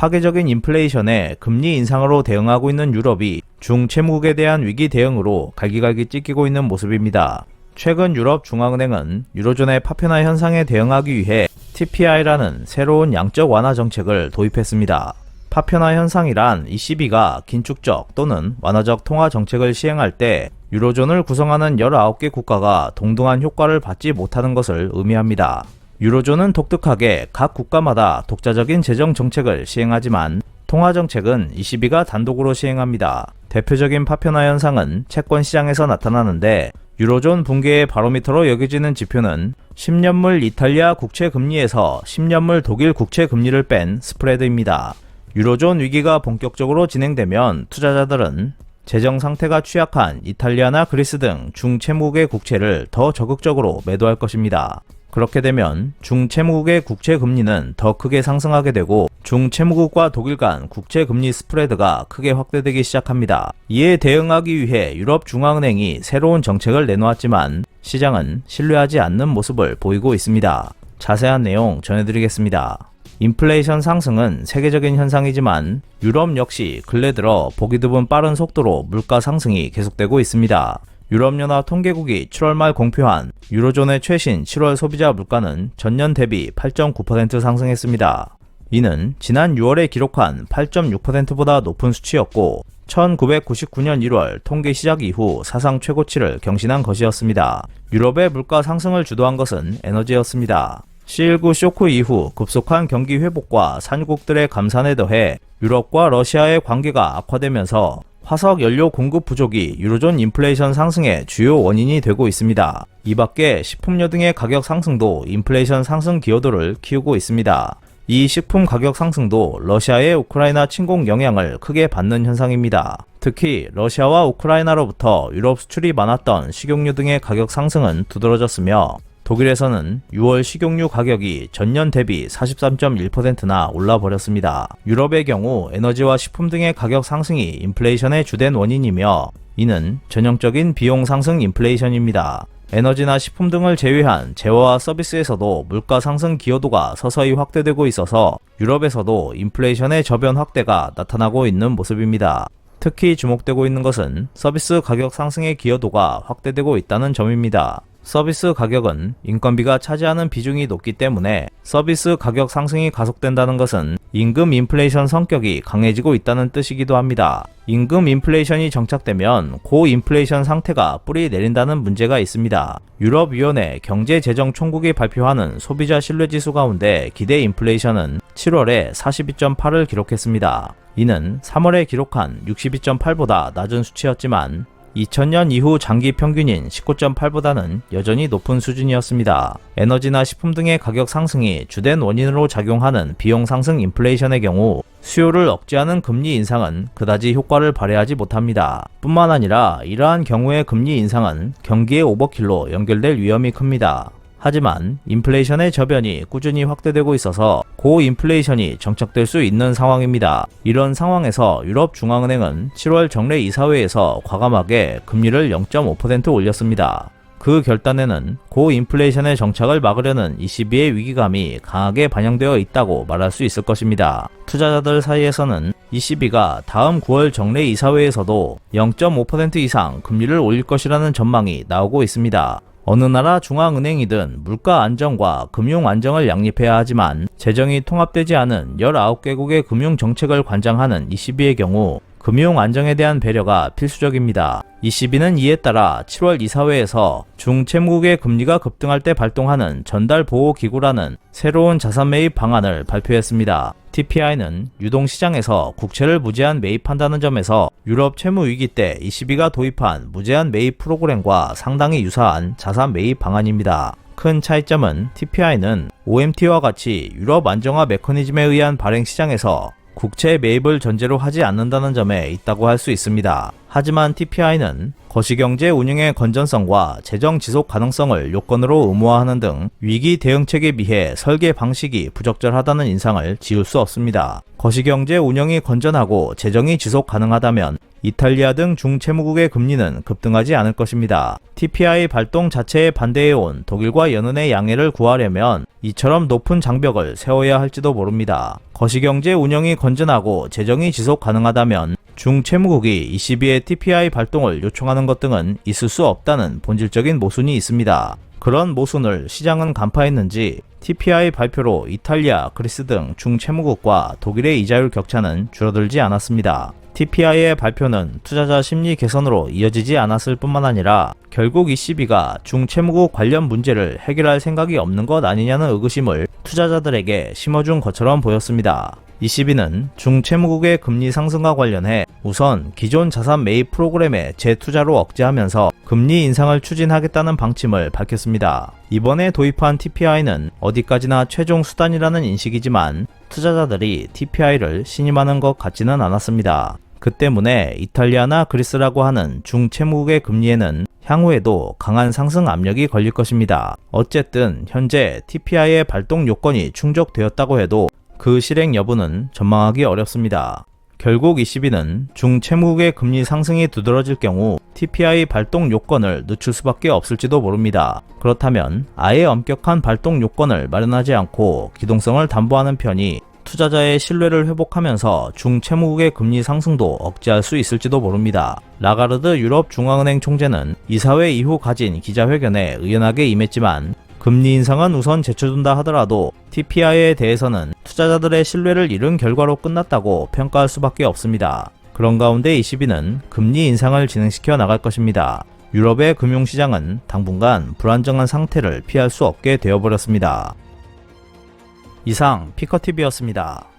파괴적인 인플레이션에 금리 인상으로 대응하고 있는 유럽이 중채무국에 대한 위기 대응으로 갈기갈기 찢기고 있는 모습입니다. 최근 유럽 중앙은행은 유로존의 파편화 현상에 대응하기 위해 TPI라는 새로운 양적 완화 정책을 도입했습니다. 파편화 현상이란 ECB가 긴축적 또는 완화적 통화 정책을 시행할 때 유로존을 구성하는 19개 국가가 동등한 효과를 받지 못하는 것을 의미합니다. 유로존은 독특하게 각 국가마다 독자적인 재정 정책을 시행하지만 통화 정책은 ECB가 단독으로 시행합니다. 대표적인 파편화 현상은 채권 시장에서 나타나는데 유로존 붕괴의 바로미터로 여겨지는 지표는 10년물 이탈리아 국채 금리에서 10년물 독일 국채 금리를 뺀 스프레드입니다. 유로존 위기가 본격적으로 진행되면 투자자들은 재정 상태가 취약한 이탈리아나 그리스 등 중채무국의 국채를 더 적극적으로 매도할 것입니다. 그렇게 되면 중채무국의 국채 금리는 더 크게 상승하게 되고 중채무국과 독일 간 국채 금리 스프레드가 크게 확대되기 시작합니다. 이에 대응하기 위해 유럽 중앙은행이 새로운 정책을 내놓았지만 시장은 신뢰하지 않는 모습을 보이고 있습니다. 자세한 내용 전해드리겠습니다. 인플레이션 상승은 세계적인 현상이지만 유럽 역시 근래 들어 보기 드문 빠른 속도로 물가 상승이 계속되고 있습니다. 유럽연합 통계국이 7월 말 공표한 유로존의 최신 7월 소비자 물가는 전년 대비 8.9% 상승했습니다. 이는 지난 6월에 기록한 8.6%보다 높은 수치였고 1999년 1월 통계 시작 이후 사상 최고치를 경신한 것이었습니다. 유럽의 물가 상승을 주도한 것은 에너지였습니다. C19 쇼크 이후 급속한 경기 회복과 산유국들의 감산에 더해 유럽과 러시아의 관계가 악화되면서 화석 연료 공급 부족이 유로존 인플레이션 상승의 주요 원인이 되고 있습니다. 이 밖에 식품료 등의 가격 상승도 인플레이션 상승 기여도를 키우고 있습니다. 이 식품 가격 상승도 러시아의 우크라이나 침공 영향을 크게 받는 현상입니다. 특히 러시아와 우크라이나로부터 유럽 수출이 많았던 식용유 등의 가격 상승은 두드러졌으며 독일에서는 6월 식용유 가격이 전년 대비 43.1%나 올라버렸습니다. 유럽의 경우 에너지와 식품 등의 가격 상승이 인플레이션의 주된 원인이며 이는 전형적인 비용 상승 인플레이션입니다. 에너지나 식품 등을 제외한 재화와 서비스에서도 물가 상승 기여도가 서서히 확대되고 있어서 유럽에서도 인플레이션의 저변 확대가 나타나고 있는 모습입니다. 특히 주목되고 있는 것은 서비스 가격 상승의 기여도가 확대되고 있다는 점입니다. 서비스 가격은 인건비가 차지하는 비중이 높기 때문에 서비스 가격 상승이 가속된다는 것은 임금 인플레이션 성격이 강해지고 있다는 뜻이기도 합니다. 임금 인플레이션이 정착되면 고인플레이션 상태가 뿌리 내린다는 문제가 있습니다. 유럽위원회 경제재정총국이 발표하는 소비자 신뢰지수 가운데 기대 인플레이션은 7월에 42.8을 기록했습니다. 이는 3월에 기록한 62.8보다 낮은 수치였지만 2000년 이후 장기 평균인 19.8보다는 여전히 높은 수준이었습니다. 에너지나 식품 등의 가격 상승이 주된 원인으로 작용하는 비용 상승 인플레이션의 경우 수요를 억제하는 금리 인상은 그다지 효과를 발휘하지 못합니다. 뿐만 아니라 이러한 경우의 금리 인상은 경기의 오버킬로 연결될 위험이 큽니다. 하지만 인플레이션의 저변이 꾸준히 확대되고 있어서 고인플레이션이 정착될 수 있는 상황입니다. 이런 상황에서 유럽 중앙은행은 7월 정례 이사회에서 과감하게 금리를 0.5% 올렸습니다. 그 결단에는 고인플레이션의 정착을 막으려는 ECB의 위기감이 강하게 반영되어 있다고 말할 수 있을 것입니다. 투자자들 사이에서는 ECB가 다음 9월 정례 이사회에서도 0.5% 이상 금리를 올릴 것이라는 전망이 나오고 있습니다. 어느 나라 중앙은행이든 물가 안정과 금융 안정을 양립해야 하지만 재정이 통합되지 않은 19개국의 금융 정책을 관장하는 ECB의 경우 금융 안정에 대한 배려가 필수적입니다. ECB는 이에 따라 7월 이사회에서 중채무국의 금리가 급등할 때 발동하는 전달보호기구라는 새로운 자산 매입 방안을 발표했습니다. TPI는 유동시장에서 국채를 무제한 매입한다는 점에서 유럽 채무위기 때 ECB가 도입한 무제한 매입 프로그램과 상당히 유사한 자산 매입 방안입니다. 큰 차이점은 TPI는 OMT와 같이 유럽 안정화 메커니즘에 의한 발행 시장에서 국채 매입을 전제로 하지 않는다는 점에 있다고 할 수 있습니다. 하지만 TPI는 거시경제 운영의 건전성과 재정 지속 가능성을 요건으로 의무화하는 등 위기 대응책에 비해 설계 방식이 부적절하다는 인상을 지울 수 없습니다. 거시경제 운영이 건전하고 재정이 지속 가능하다면 이탈리아 등 중채무국의 금리는 급등하지 않을 것입니다. TPI 발동 자체에 반대해온 독일과 연은의 양해를 구하려면 이처럼 높은 장벽을 세워야 할지도 모릅니다. 거시경제 운영이 건전하고 재정이 지속 가능하다면 중채무국이 ECB의 TPI 발동을 요청하는 것 등은 있을 수 없다는 본질적인 모순이 있습니다. 그런 모순을 시장은 간파했는지 TPI 발표로 이탈리아, 그리스 등 중채무국과 독일의 이자율 격차는 줄어들지 않았습니다. TPI의 발표는 투자자 심리 개선으로 이어지지 않았을 뿐만 아니라 결국 ECB가 중채무국 관련 문제를 해결할 생각이 없는 것 아니냐는 의구심을 투자자들에게 심어준 것처럼 보였습니다. ECB는 중채무국의 금리 상승과 관련해 우선 기존 자산 매입 프로그램의 재투자로 억제하면서 금리 인상을 추진하겠다는 방침을 밝혔습니다. 이번에 도입한 TPI는 어디까지나 최종 수단이라는 인식이지만 투자자들이 TPI를 신임하는 것 같지는 않았습니다. 그 때문에 이탈리아나 그리스라고 하는 중채무국의 금리에는 향후에도 강한 상승 압력이 걸릴 것입니다. 어쨌든 현재 TPI의 발동 요건이 충족되었다고 해도 그 실행 여부는 전망하기 어렵습니다. 결국 ECB는 중채무국의 금리 상승이 두드러질 경우 TPI 발동 요건을 늦출 수밖에 없을지도 모릅니다. 그렇다면 아예 엄격한 발동 요건을 마련하지 않고 기동성을 담보하는 편이 투자자의 신뢰를 회복하면서 중채무국의 금리 상승도 억제할 수 있을지도 모릅니다. 라가르드 유럽 중앙은행 총재는 이사회 이후 가진 기자회견에 의연하게 임했지만 금리 인상은 우선 제쳐둔다 하더라도 TPI에 대해서는 투자자들의 신뢰를 잃은 결과로 끝났다고 평가할 수밖에 없습니다. 그런 가운데 ECB는 금리 인상을 진행시켜 나갈 것입니다. 유럽의 금융시장은 당분간 불안정한 상태를 피할 수 없게 되어버렸습니다. 이상 피커TV였습니다.